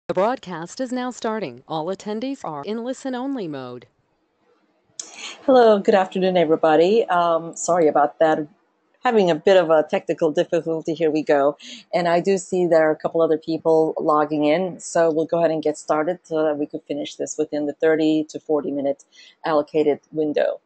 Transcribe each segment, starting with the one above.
The broadcast is now starting. All attendees are in listen-only mode. Hello, good afternoon, everybody. Sorry about that. Having a bit of a technical difficulty. Here we go. And I do see there are a couple other people logging in. So we'll go ahead and get started so that we could finish this within the 30 to 40 minute allocated window.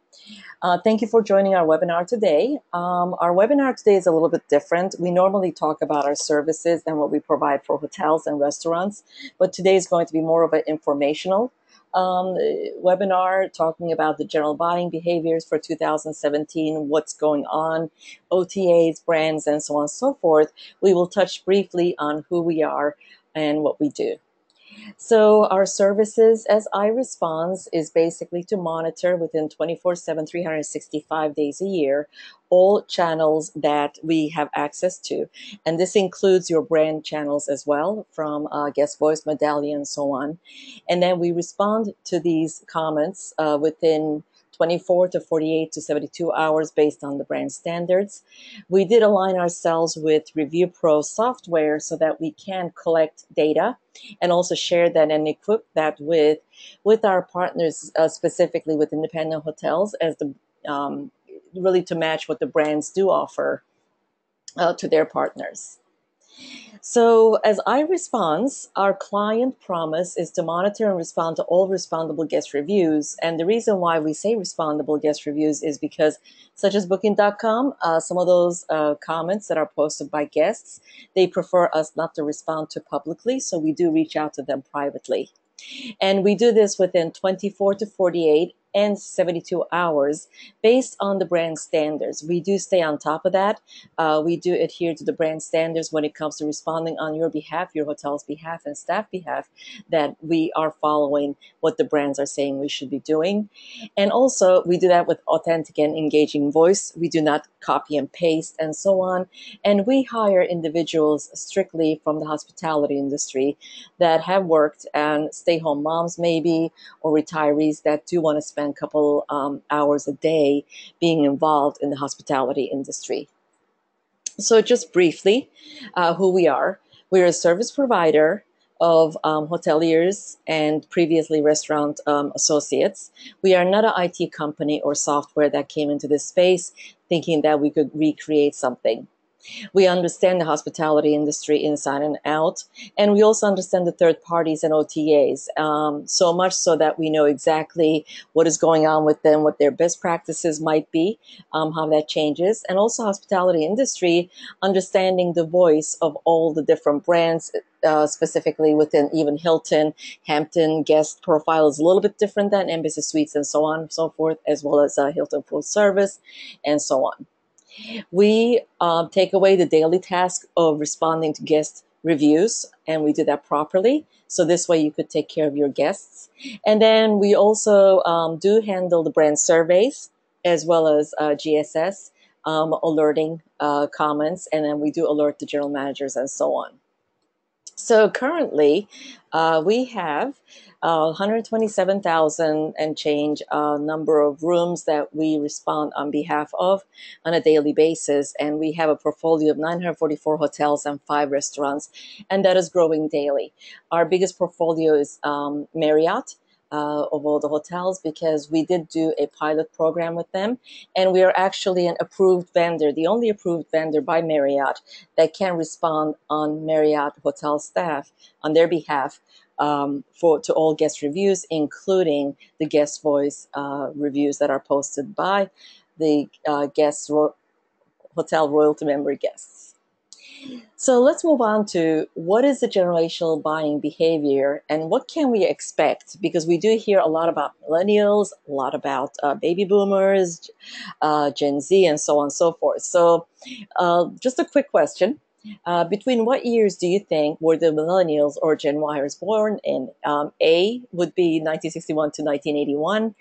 Thank you for joining our webinar today. Our webinar today is a little bit different. We normally talk about our services and what we provide for hotels and restaurants, but today is going to be more of an informational webinar talking about the general buying behaviors for 2017, what's going on, OTAs, brands, and so on and so forth. We will touch briefly on who we are and what we do. So our services as iResponse is basically to monitor within 24/7, 365 days a year, all channels that we have access to. And this includes your brand channels as well, from guest voice, medallion, and so on. And then we respond to these comments within 24 to 48 to 72 hours based on the brand standards. We did align ourselves with Review Pro software so that we can collect data and also share that and equip that with our partners, specifically with independent hotels, as the really to match what the brands do offer to their partners. So as iResponse, our client promise is to monitor and respond to all respondable guest reviews. And the reason why we say respondable guest reviews is because, such as Booking.com, some of those comments that are posted by guests, they prefer us not to respond to publicly, so we do reach out to them privately. And we do this within 24 to 48 and 72 hours based on the brand standards. We do stay on top of that. We do adhere to the brand standards when it comes to responding on your behalf, your hotel's behalf, and staff behalf, that we are following what the brands are saying we should be doing. And also, we do that with authentic and engaging voice. We do not copy and paste and so on. And we hire individuals strictly from the hospitality industry that have worked, and stay-home moms maybe, or retirees that do want to spend a couple hours a day being involved in the hospitality industry. So just briefly, who we are. We're a service provider of hoteliers and previously restaurant associates. We are not an IT company or software that came into this space thinking that we could recreate something. We understand the hospitality industry inside and out, and we also understand the third parties and OTAs, so much so that we know exactly what is going on with them, what their best practices might be, how that changes, and also hospitality industry, understanding the voice of all the different brands, specifically within even Hilton, Hampton guest profile is a little bit different than Embassy Suites and so on and so forth, as well as Hilton Full Service and so on. We take away the daily task of responding to guest reviews, and we do that properly. So this way you could take care of your guests. And then we also do handle the brand surveys as well as GSS, alerting comments, and then we do alert the general managers and so on. So currently, we have 127,000 and change number of rooms that we respond on behalf of on a daily basis. And we have a portfolio of 944 hotels and 5 restaurants, and that is growing daily. Our biggest portfolio is Marriott. Of all the hotels, because we did do a pilot program with them, and we are actually an approved vendor, the only approved vendor by Marriott that can respond on Marriott hotel staff on their behalf to all guest reviews, including the guest voice reviews that are posted by the hotel royalty member guests. So let's move on to what is the generational buying behavior and what can we expect? Because we do hear a lot about millennials, a lot about baby boomers, Gen Z, and so on and so forth. So just a quick question. Between what years do you think were the millennials or Gen Yers born in? A would be 1961 to 1981.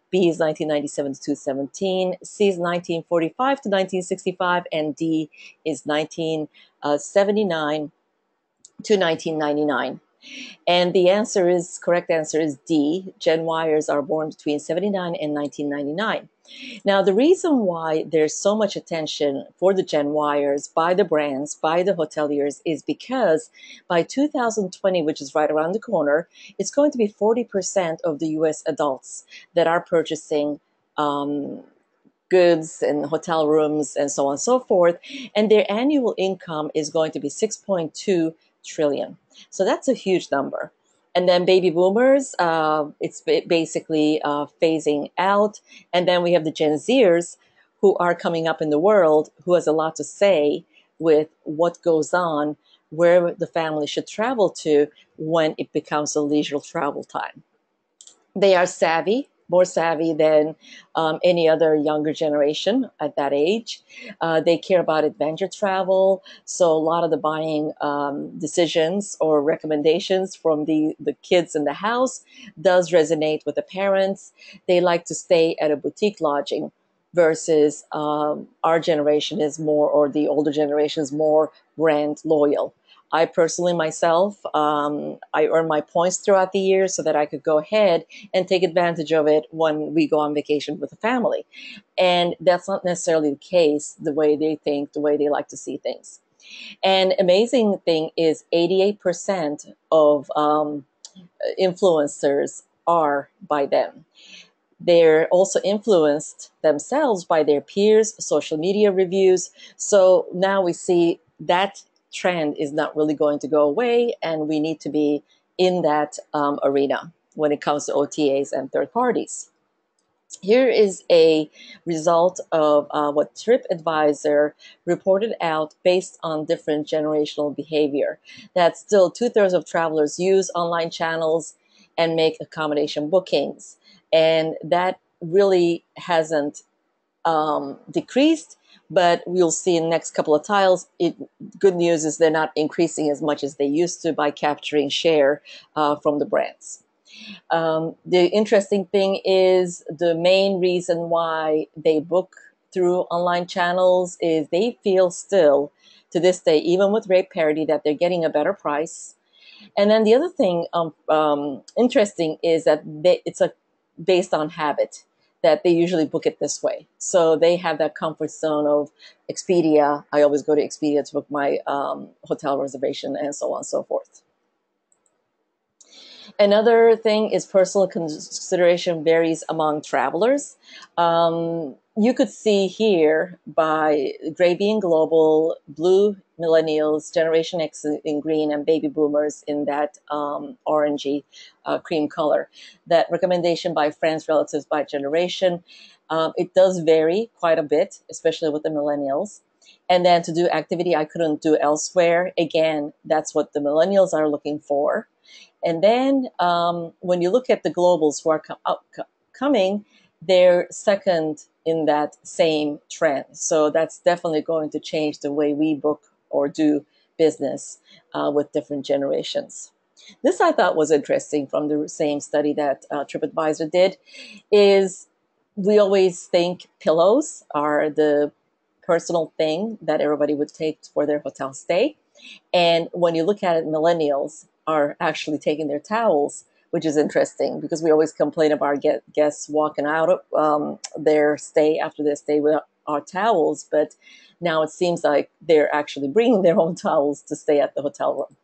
B is 1997 to 2017, C is 1945 to 1965, and D is 1979 to 1999. And the correct answer is D. Gen Yers are born between 79 and 1999. Now, the reason why there's so much attention for the Gen Yers by the brands, by the hoteliers, is because by 2020, which is right around the corner, it's going to be 40% of the US adults that are purchasing goods and hotel rooms and so on and so forth. And their annual income is going to be 6.2 trillion. So that's a huge number. And then baby boomers, it's basically phasing out. And then we have the Gen Zers who are coming up in the world, who has a lot to say with what goes on, where the family should travel to when it becomes a leisure travel time. They are savvy, more savvy than any other younger generation at that age. They care about adventure travel. So a lot of the buying decisions or recommendations from the kids in the house does resonate with the parents. They like to stay at a boutique lodging versus our generation is more, or the older generation is more brand loyal. I personally myself, I earn my points throughout the year so that I could go ahead and take advantage of it when we go on vacation with the family. And that's not necessarily the case, the way they think, the way they like to see things. And amazing thing is 88% of influencers are by them. They're also influenced themselves by their peers, social media reviews. So now we see that trend is not really going to go away, and we need to be in that arena when it comes to OTAs and third parties. Here is a result of what TripAdvisor reported out based on different generational behavior. That still 2/3 of travelers use online channels and make accommodation bookings. And that really hasn't decreased, but we'll see in the next couple of tiles. Good news is they're not increasing as much as they used to by capturing share from the brands. The interesting thing is the main reason why they book through online channels is they feel still to this day, even with rate parity, that they're getting a better price. And then the other thing interesting is that it's based on habit, that they usually book it this way. So they have that comfort zone of Expedia. I always go to Expedia to book my hotel reservation and so on and so forth. Another thing is personal consideration varies among travelers. You could see here by gray being global, blue millennials, Generation X in green, and baby boomers in that orangey cream color. That recommendation by friends, relatives, by generation. It does vary quite a bit, especially with the millennials. And then to do activity I couldn't do elsewhere. Again, that's what the millennials are looking for. And then when you look at the globals who are coming, they're second in that same trend. So that's definitely going to change the way we book or do business with different generations. This I thought was interesting from the same study that TripAdvisor did, is we always think pillows are the personal thing that everybody would take for their hotel stay. And when you look at it, millennials are actually taking their towels, which is interesting because we always complain about our guests walking out of their stay after their stay with our towels. But now it seems like they're actually bringing their own towels to stay at the hotel room.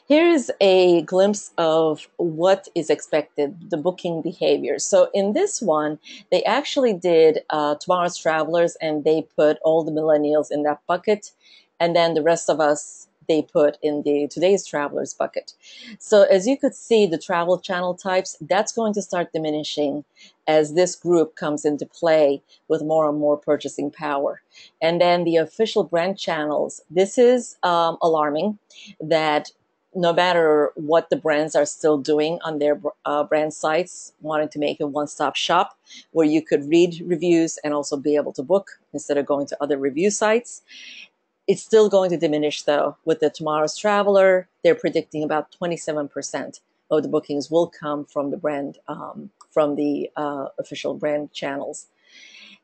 Here is a glimpse of what is expected, the booking behavior. So in this one, they actually did Tomorrow's Travelers, and they put all the millennials in that bucket. And then the rest of us, they put in the Today's Travelers bucket. So as you could see, the travel channel types, that's going to start diminishing as this group comes into play with more and more purchasing power. And then the official brand channels, this is alarming that no matter what the brands are still doing on their brand sites, wanting to make a one-stop shop where you could read reviews and also be able to book instead of going to other review sites. It's still going to diminish, though. With the Tomorrow's Traveler, they're predicting about 27% of the bookings will come from the brand, from the official brand channels.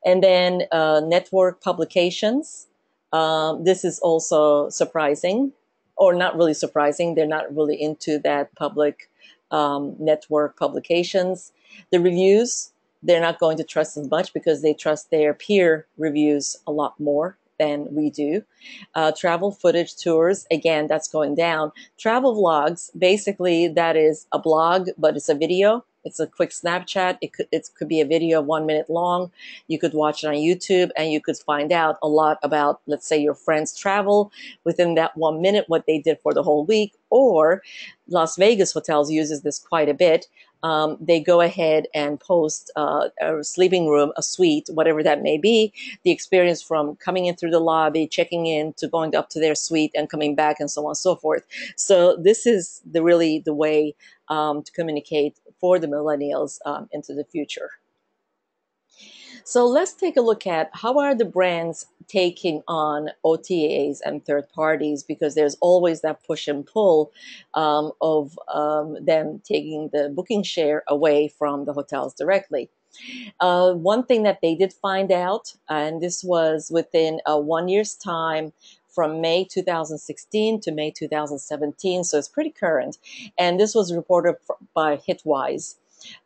And then network publications. This is also surprising. or not really surprising. They're not really into that public network publications. The reviews, they're not going to trust as much because they trust their peer reviews a lot more than we do. Travel footage tours, again, that's going down. Travel vlogs, basically that is a blog, but it's a video. It's a quick Snapchat. It could be a video 1 minute long. You could watch it on YouTube and you could find out a lot about, let's say, your friends' travel within that 1 minute, what they did for the whole week. Or Las Vegas Hotels uses this quite a bit. They go ahead and post a sleeping room, a suite, whatever that may be, the experience from coming in through the lobby, checking in, to going up to their suite and coming back, and so on and so forth. So this is really the way to communicate for the millennials into the future. So let's take a look at how are the brands taking on OTAs and third parties, because there's always that push and pull of them taking the booking share away from the hotels directly. One thing that they did find out, and this was within 1 year's time, from May 2016 to May 2017, so it's pretty current, and this was reported by Hitwise,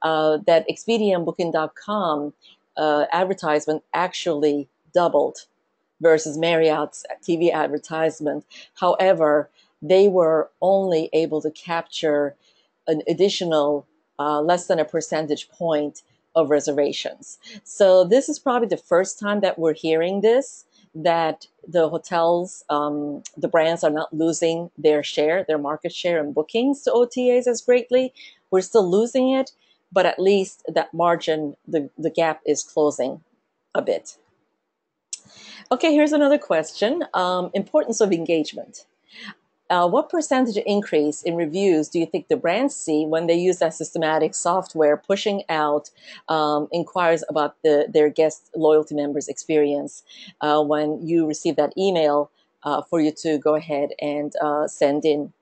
that Expedia and Booking.com advertisement actually doubled versus Marriott's TV advertisement. However, they were only able to capture an additional less than a percentage point of reservations. So this is probably the first time that we're hearing this, that the hotels, the brands are not losing their share, their market share in bookings to OTAs as greatly. We're still losing it, but at least that margin, the gap is closing a bit. Okay, here's another question. Importance of engagement. What percentage increase in reviews do you think the brands see when they use that systematic software pushing out inquiries about their guest loyalty members' experience when you receive that email for you to go ahead and send in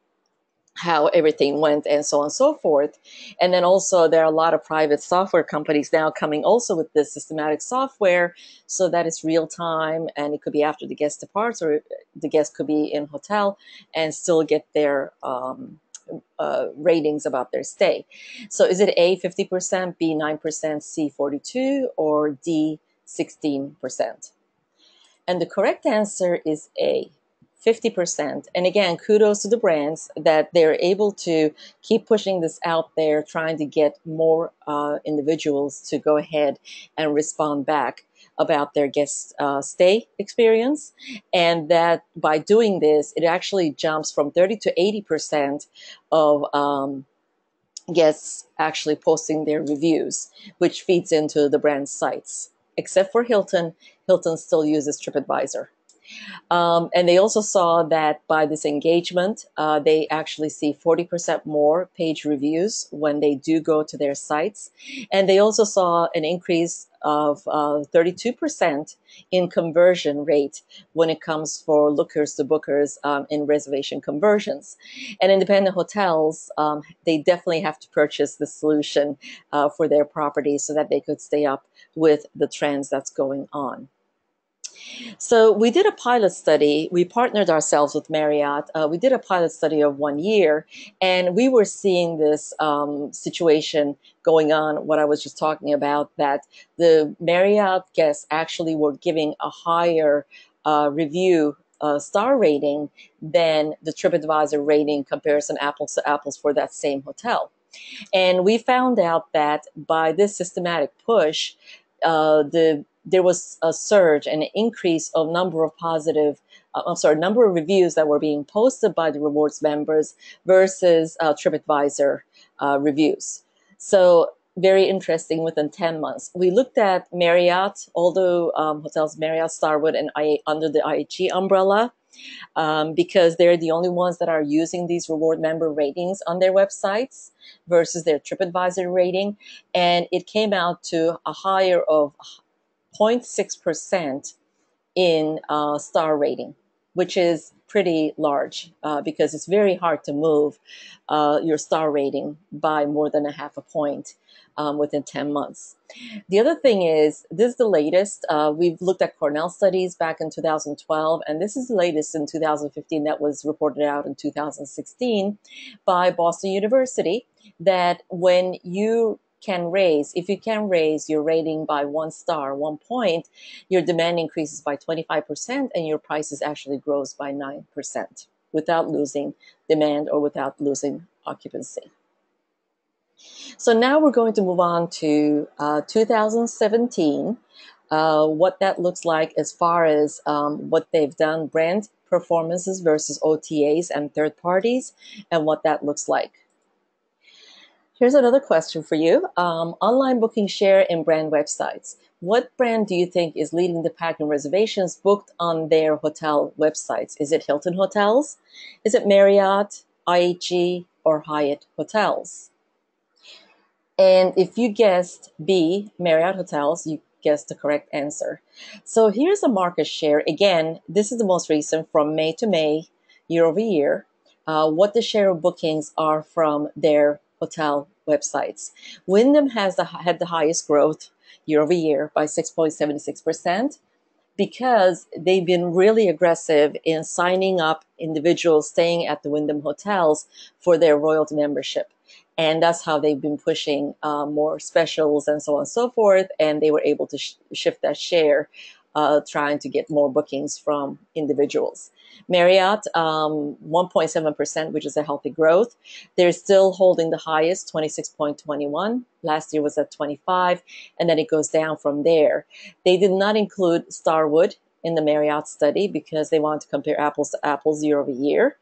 how everything went and so on and so forth. And then also there are a lot of private software companies now coming also with this systematic software, so that it's real time, and it could be after the guest departs, or the guest could be in hotel and still get their ratings about their stay. So is it A, 50%, B, 9%, C, 42%, or D, 16%? And the correct answer is A, 50%. And again, kudos to the brands that they're able to keep pushing this out there, trying to get more individuals to go ahead and respond back about their guest stay experience. And that by doing this, it actually jumps from 30 to 80% of guests actually posting their reviews, which feeds into the brand sites. Except for Hilton, Hilton still uses TripAdvisor. And they also saw that by this engagement, they actually see 40% more page reviews when they do go to their sites. And they also saw an increase of 32% in conversion rate when it comes for lookers to bookers in reservation conversions. And independent hotels, they definitely have to purchase the solution for their property so that they could stay up with the trends that's going on. So we did a pilot study. We partnered ourselves with Marriott. We did a pilot study of 1 year, and we were seeing this situation going on, what I was just talking about, that the Marriott guests actually were giving a higher review star rating than the TripAdvisor rating comparison, apples to apples, for that same hotel. And we found out that by this systematic push, there was a surge and an increase of number of number of reviews that were being posted by the rewards members versus TripAdvisor reviews. So very interesting. Within 10 months, we looked at Marriott, although hotels Marriott, Starwood, and under the IHG umbrella, because they're the only ones that are using these reward member ratings on their websites versus their TripAdvisor rating, and it came out to a higher of 0.6% in star rating which is pretty large because it's very hard to move your star rating by more than a half a point within 10 months. The other thing is, this is the latest. We've looked at Cornell studies back in 2012, and this is the latest in 2015 that was reported out in 2016 by Boston University, that when you can raise, if you can raise your rating by 1 star, 1 point, your demand increases by 25% and your prices actually grows by 9% without losing demand or without losing occupancy. So now we're going to move on to 2017, what that looks like as far as what they've done, brand performances versus OTAs and third parties, and what that looks like. Here's another question for you. Online booking share in brand websites. What brand do you think is leading the pack in reservations booked on their hotel websites? Is it Hilton Hotels? Is it Marriott, IHG, or Hyatt Hotels? And if you guessed B, Marriott Hotels, you guessed the correct answer. So here's the market share. Again, this is the most recent from May to May, year over year, what the share of bookings are from their hotel websites. Wyndham had the highest growth year over year by 6.76%. Because they've been really aggressive in signing up individuals staying at the Wyndham hotels for their Royalty membership. And that's how they've been pushing more specials and so on and so forth. And they were able to shift that share, trying to get more bookings from individuals. Marriott, 1.7%, which is a healthy growth. They're still holding the highest, 26.21. Last year was at 25, and then it goes down from there. They did not include Starwood in the Marriott study because they wanted to compare apples to apples year over year.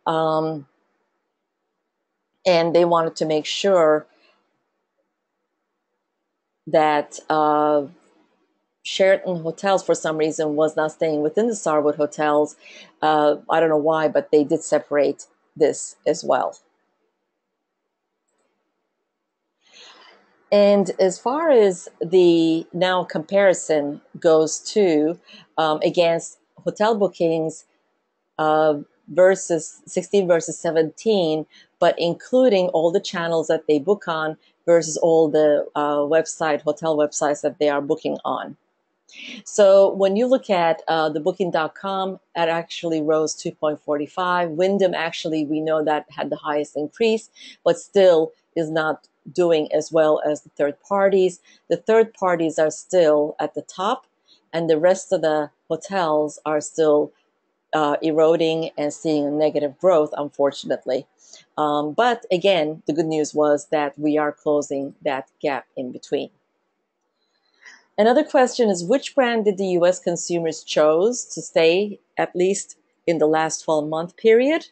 And they wanted to make sure that Sheraton Hotels, for some reason, was not staying within the Starwood Hotels. I don't know why, but they did separate this as well. And as far as the now comparison goes to against hotel bookings versus 16 versus 17, but including all the channels that they book on versus all the hotel websites that they are booking on. So when you look at the booking.com, it actually rose 2.45. Wyndham, actually, we know that had the highest increase, but still is not doing as well as the third parties. The third parties are still at the top, and the rest of the hotels are still eroding and seeing a negative growth, unfortunately. But again, the good news was that we are closing that gap in between. Another question is, which brand did the U.S. consumers chose to stay at least in the last 12-month period?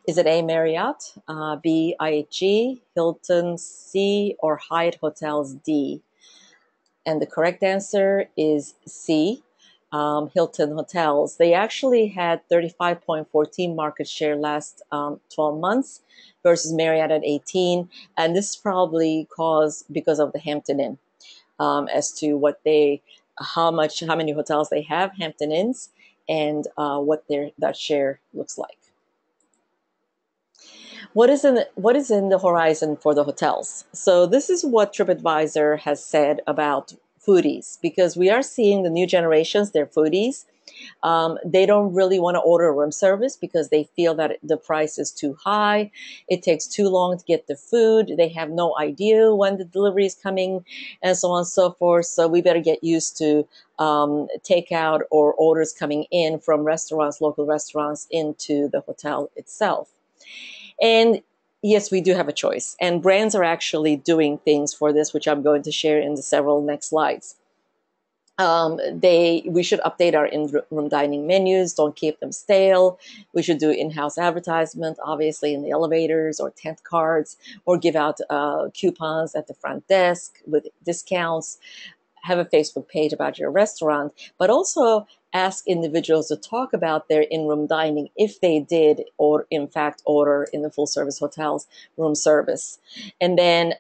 Is it A, Marriott, B, IHG, Hilton, C, or Hyatt Hotels, D? And the correct answer is C, Hilton Hotels. They actually had 35.14 market share last 12 months versus Marriott at 18. And this is probably caused because of the Hampton Inn. As to how many hotels they have, Hampton Inns, and what that share looks like. What is in the horizon for the hotels? So this is what TripAdvisor has said about foodies, because we are seeing the new generations, they're foodies. They don't really want to order room service because they feel that the price is too high. It takes too long to get the food. They have no idea when the delivery is coming, and so on and so forth. So we better get used to takeout or orders coming in from restaurants, local restaurants, into the hotel itself. And yes, we do have a choice. And brands are actually doing things for this, which I'm going to share in the several next slides. We should update our in-room dining menus. Don't keep them stale. We should do in-house advertisement, obviously in the elevators or tent cards, or give out coupons at the front desk with discounts. Have a Facebook page about your restaurant, but also ask individuals to talk about their in-room dining if they did or in fact order in the full-service hotels room service. And then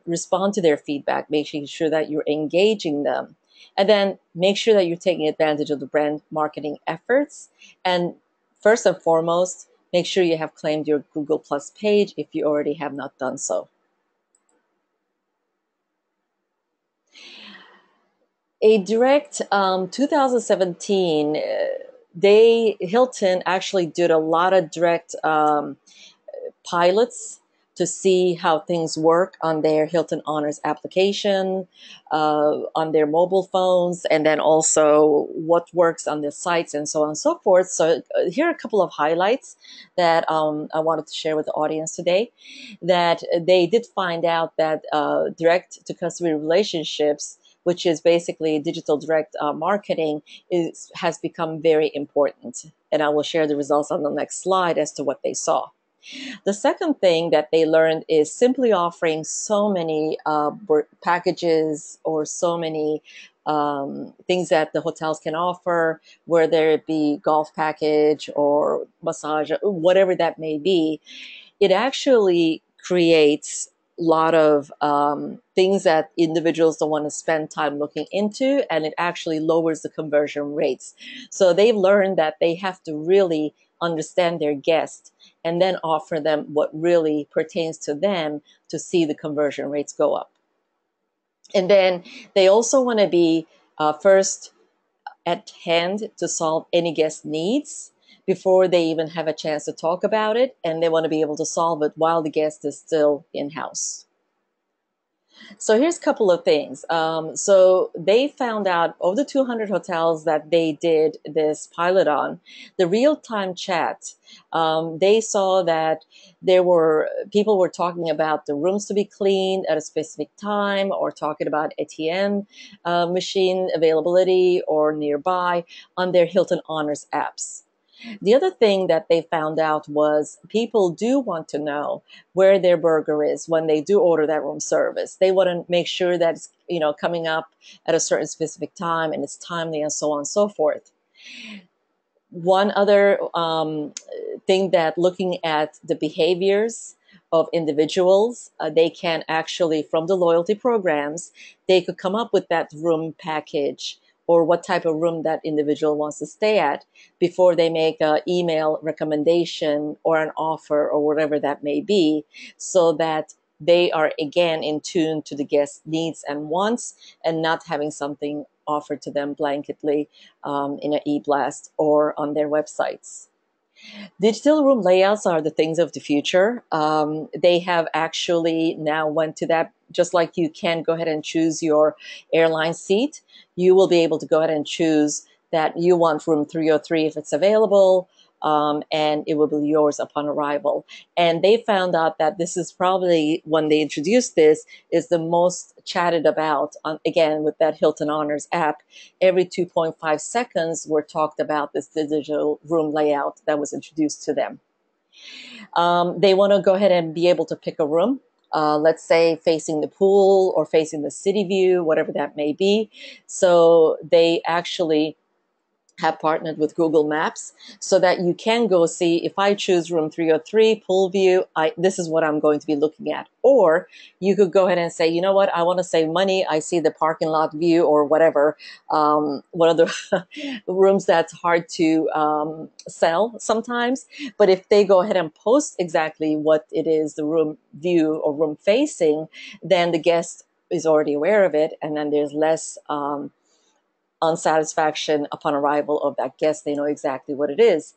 respond to their feedback, making sure that you're engaging them. And then make sure that you're taking advantage of the brand marketing efforts. And first and foremost, make sure you have claimed your Google Plus page if you already have not done so. A direct 2017, Hilton actually did a lot of direct pilots to see how things work on their Hilton Honors application, on their mobile phones, and then also what works on the sites and so on and so forth. So here are a couple of highlights that I wanted to share with the audience today. That they did find out that direct to customer relationships, which is basically digital direct marketing, has become very important. And I will share the results on the next slide as to what they saw. The second thing that they learned is simply offering so many packages or so many things that the hotels can offer, whether it be golf package or massage, whatever that may be. It actually creates a lot of things that individuals don't want to spend time looking into, and it actually lowers the conversion rates. So they've learned that they have to really understand their guests and then offer them what really pertains to them to see the conversion rates go up. And then they also want to be first at hand to solve any guest needs before they even have a chance to talk about it, and they want to be able to solve it while the guest is still in-house. So here's a couple of things. So they found out of the 200 hotels that they did this pilot on, the real-time chat, they saw that people were talking about the rooms to be cleaned at a specific time, or talking about ATM machine availability or nearby on their Hilton Honors apps. The other thing that they found out was people do want to know where their burger is when they do order that room service. They want to make sure that it's, coming up at a certain specific time and it's timely and so on and so forth. One other thing that looking at the behaviors of individuals, they can actually, from the loyalty programs, they could come up with that room package or what type of room that individual wants to stay at before they make an email recommendation or an offer or whatever that may be, so that they are again in tune to the guest's needs and wants and not having something offered to them blanketly in an e-blast or on their websites. Digital room layouts are the things of the future. They have actually now went to that, just like you can go ahead and choose your airline seat. You will be able to go ahead and choose that you want room 303 if it's available, and it will be yours upon arrival. And they found out that this is probably, when they introduced this, is the most chatted about, again, with that Hilton Honors app. Every 2.5 seconds, we're talked about this digital room layout that was introduced to them. They want to go ahead and be able to pick a room, let's say facing the pool or facing the city view, whatever that may be. So they actually have partnered with Google Maps so that you can go see, if I choose room 303 pool view, this is what I'm going to be looking at. Or you could go ahead and say, you know what, I want to save money. I see the parking lot view or whatever, one of the rooms that's hard to sell sometimes. But if they go ahead and post exactly what it is, the room view or room facing, then the guest is already aware of it, and then there's less unsatisfaction upon arrival of that guest. They know exactly what it is.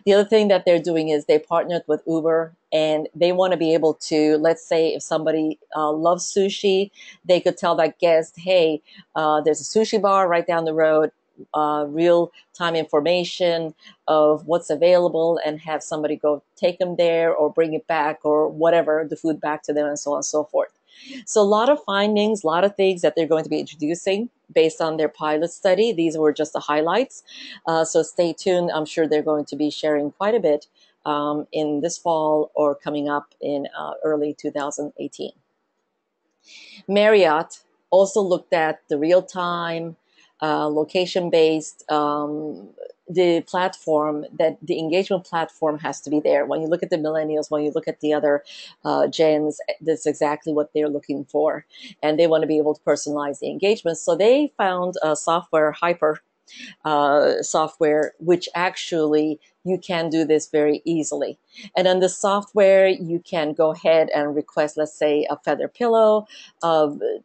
The other thing that they're doing is they partnered with Uber, and they want to be able to, let's say if somebody loves sushi, they could tell that guest, hey, there's a sushi bar right down the road, real-time information of what's available, and have somebody go take them there or bring it back or whatever, the food back to them, and so on and so forth. So a lot of findings, a lot of things that they're going to be introducing based on their pilot study. These were just the highlights. So stay tuned. I'm sure they're going to be sharing quite a bit in this fall or coming up in early 2018. Marriott also looked at the real-time, location-based the platform, that the engagement platform has to be there. When you look at the millennials, when you look at the other gens, that's exactly what they're looking for. And they want to be able to personalize the engagement. So they found a software, Hyper software, which actually you can do this very easily. And on the software, you can go ahead and request, let's say, a feather pillow,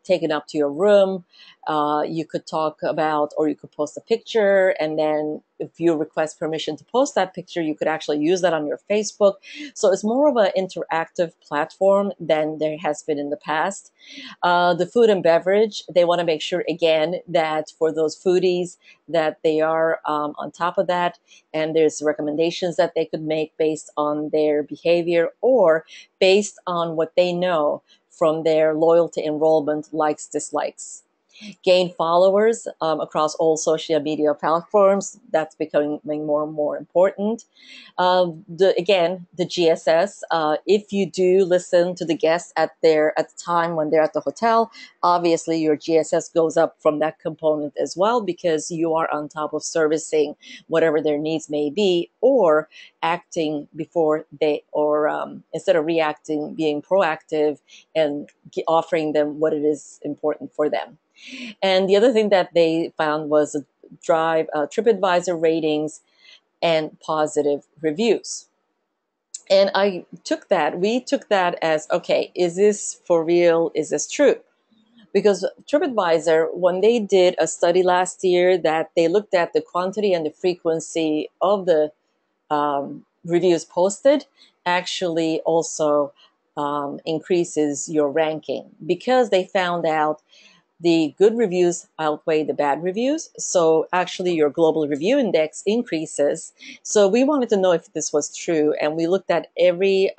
taken up to your room. You could talk about, or you could post a picture, and then if you request permission to post that picture, you could actually use that on your Facebook. So it's more of an interactive platform than there has been in the past. The food and beverage, they want to make sure, again, that for those foodies, that they are on top of that, and there's recommendations that they could make based on their behavior or based on what they know from their loyalty enrollment, likes, dislikes. Gain followers across all social media platforms. That's becoming more and more important. The GSS. If you do listen to the guests at the time when they're at the hotel, obviously your GSS goes up from that component as well, because you are on top of servicing whatever their needs may be, or acting before they, or instead of reacting, being proactive and offering them what it is important for them. And the other thing that they found was TripAdvisor ratings and positive reviews. And we took that as, okay, is this for real? Is this true? Because TripAdvisor, when they did a study last year that they looked at the quantity and the frequency of the reviews posted, actually also increases your ranking, because they found out the good reviews outweigh the bad reviews. So actually your global review index increases. So we wanted to know if this was true. And we looked at every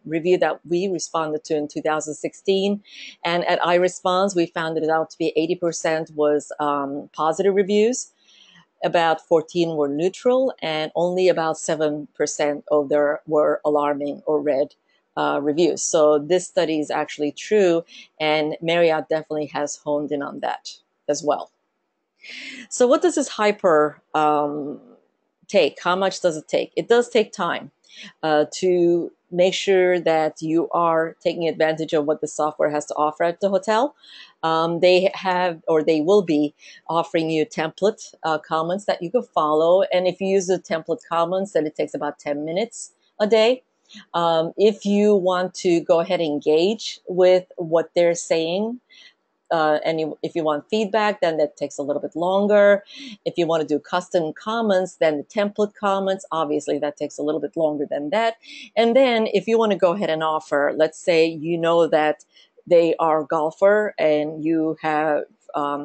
review that we responded to in 2016. And at iResponse, we found it out to be 80% was positive reviews. About 14 were neutral, and only about 7% of there were alarming or red reviews. So this study is actually true, and Marriott definitely has honed in on that as well. So what does this Hyper take? How much does it take? It does take time to make sure that you are taking advantage of what the software has to offer at the hotel. They have, or they will be offering you template comments that you can follow. And if you use the template comments, then it takes about 10 minutes a day. If you want to go ahead and engage with what they're saying, if you want feedback, then that takes a little bit longer. If you want to do custom comments, then the template comments, obviously that takes a little bit longer than that. And then if you want to go ahead and offer, let's say you know that they are a golfer and you have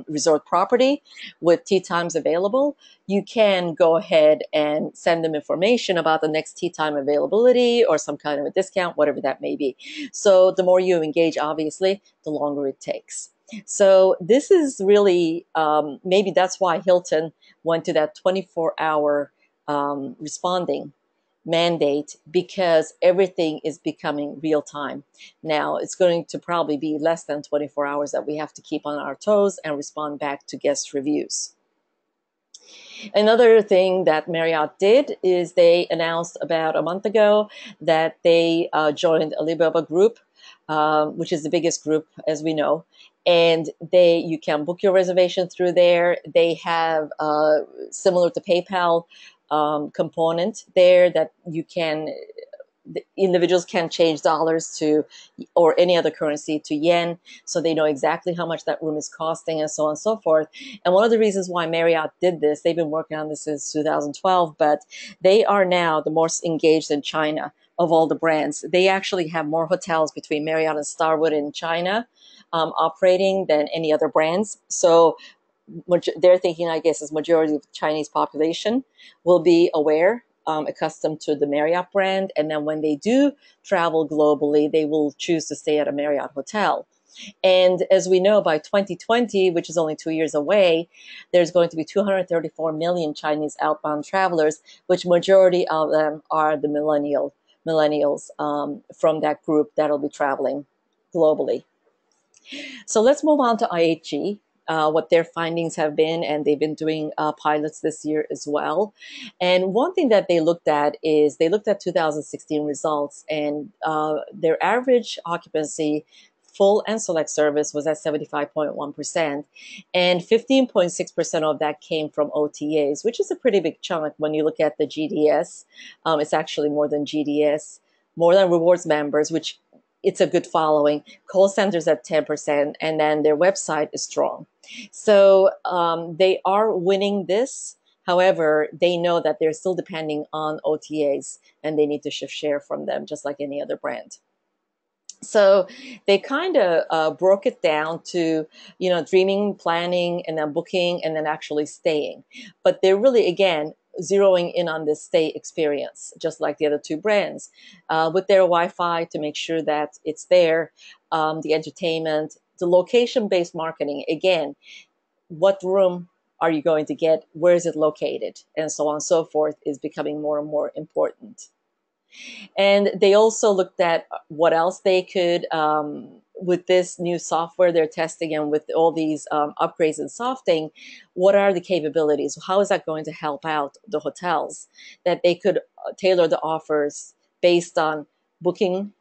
resort property with tee times available, you can go ahead and send them information about the next tee time availability or some kind of a discount, whatever that may be. So the more you engage, obviously, the longer it takes. So this is really, maybe that's why Hilton went to that 24-hour responding mandate, because everything is becoming real time. Now it's going to probably be less than 24 hours that we have to keep on our toes and respond back to guest reviews. Another thing that Marriott did is they announced about a month ago that they joined Alibaba Group, which is the biggest group, as we know. And you can book your reservation through there. They have, similar to PayPal, component there that the individuals can change dollars to, or any other currency, to yen, so they know exactly how much that room is costing, and so on and so forth. And one of the reasons why Marriott did this, they've been working on this since 2012, but they are now the most engaged in China of all the brands. They actually have more hotels between Marriott and Starwood in China operating than any other brands. So they're thinking, I guess, as majority of the Chinese population will be aware, accustomed to the Marriott brand. And then when they do travel globally, they will choose to stay at a Marriott hotel. And as we know, by 2020, which is only 2 years away, there's going to be 234 million Chinese outbound travelers, which majority of them are the millennials from that group that'll be traveling globally. So let's move on to IHG. what their findings have been, and they've been doing pilots this year as well. And one thing that they looked at is they looked at 2016 results, and their average occupancy, full and select service, was at 75.1%, and 15.6% of that came from OTAs, which is a pretty big chunk when you look at the GDS. It's actually more than GDS, more than rewards members, which it's a good following. Call centers at 10%, and then their website is strong. So they are winning this. However, they know that they're still depending on OTAs, and they need to shift share from them, just like any other brand. So they kind of broke it down to, dreaming, planning, and then booking, and then actually staying. But they're really, again, zeroing in on this stay experience, just like the other two brands, with their Wi-Fi to make sure that it's there, the entertainment, the location-based marketing. Again, what room are you going to get? Where is it located? And so on and so forth is becoming more and more important. And they also looked at what else they could, with this new software they're testing and with all these upgrades and softing, what are the capabilities? How is that going to help out the hotels? That they could tailor the offers based on booking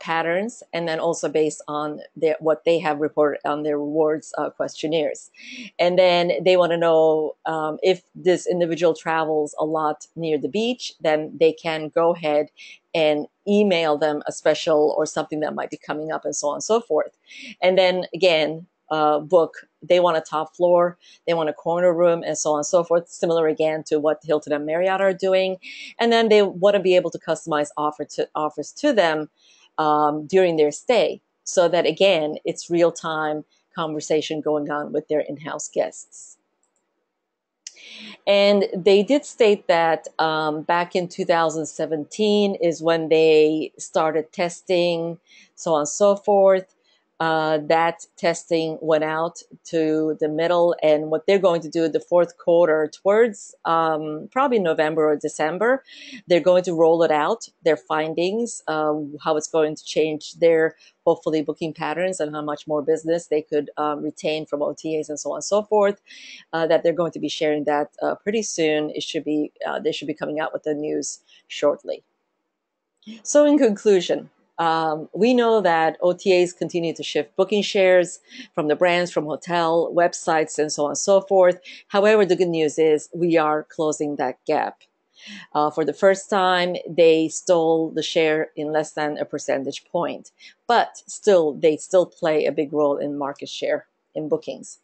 patterns, and then also based on what they have reported on their rewards questionnaires. And then they want to know if this individual travels a lot near the beach, then they can go ahead and email them a special or something that might be coming up, and so on and so forth. And then again, book. They want a top floor, they want a corner room, and so on and so forth, similar again to what Hilton and Marriott are doing. And then they want to be able to customize offers to them during their stay, so that again, it's real-time conversation going on with their in-house guests. And they did state that back in 2017 is when they started testing, so on and so forth. That testing went out to the middle, and what they're going to do the fourth quarter, towards probably November or December, they're going to roll it out, their findings, how it's going to change their hopefully booking patterns, and how much more business they could retain from OTAs, and so on and so forth. That they're going to be sharing that pretty soon. It should be they should be coming out with the news shortly. So in conclusion, we know that OTAs continue to shift booking shares from the brands, from hotel websites, and so on and so forth. However, the good news is we are closing that gap. For the first time, they stole the share in less than a percentage point, but still, they still play a big role in market share in bookings.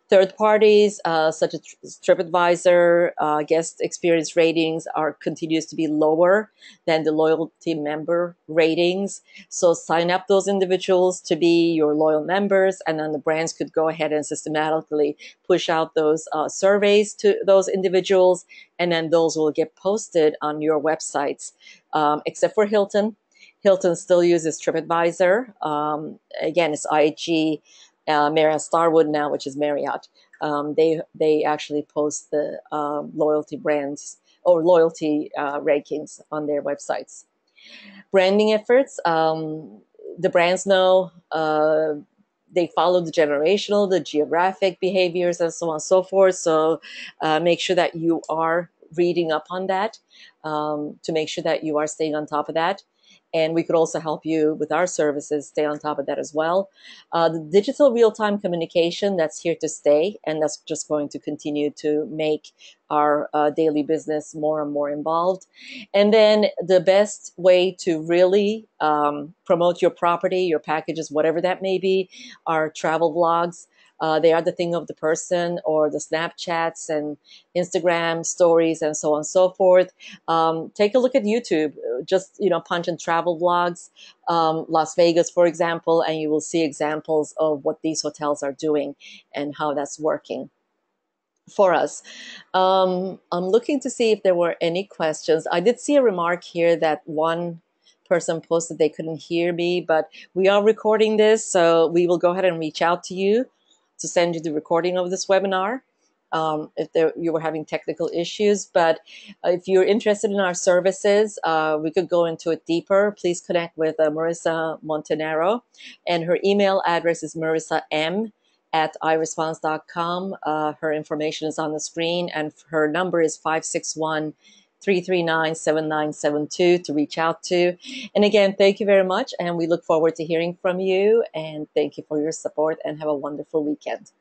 Third parties, such as TripAdvisor, guest experience ratings continues to be lower than the loyalty member ratings. So sign up those individuals to be your loyal members, and then the brands could go ahead and systematically push out those surveys to those individuals, and then those will get posted on your websites, except for Hilton. Hilton still uses TripAdvisor. Again, it's IHG. Marriott Starwood now, which is Marriott, they actually post the loyalty brands or loyalty rankings on their websites. Branding efforts, the brands know they follow the generational, the geographic behaviors, and so on and so forth. So make sure that you are reading up on that, to make sure that you are staying on top of that. And we could also help you with our services stay on top of that as well. The digital real-time communication, that's here to stay, and that's just going to continue to make our daily business more and more involved. And then the best way to really promote your property, your packages, whatever that may be, are travel vlogs. They are the thing of the person, or the Snapchats and Instagram stories, and so on and so forth. Take a look at YouTube. Just punch in travel vlogs, Las Vegas, for example, and you will see examples of what these hotels are doing and how that's working for us. I'm looking to see if there were any questions. I did see a remark here that one person posted they couldn't hear me, but we are recording this, so we will go ahead and reach out to you to send you the recording of this webinar if you were having technical issues. But if you're interested in our services, we could go into it deeper. Please connect with Marissa Montanaro, and her email address is marissaM at iresponse.com. Her information is on the screen, and her number is 561 339 7972 to reach out to. And again, thank you very much. And we look forward to hearing from you. And thank you for your support, and have a wonderful weekend.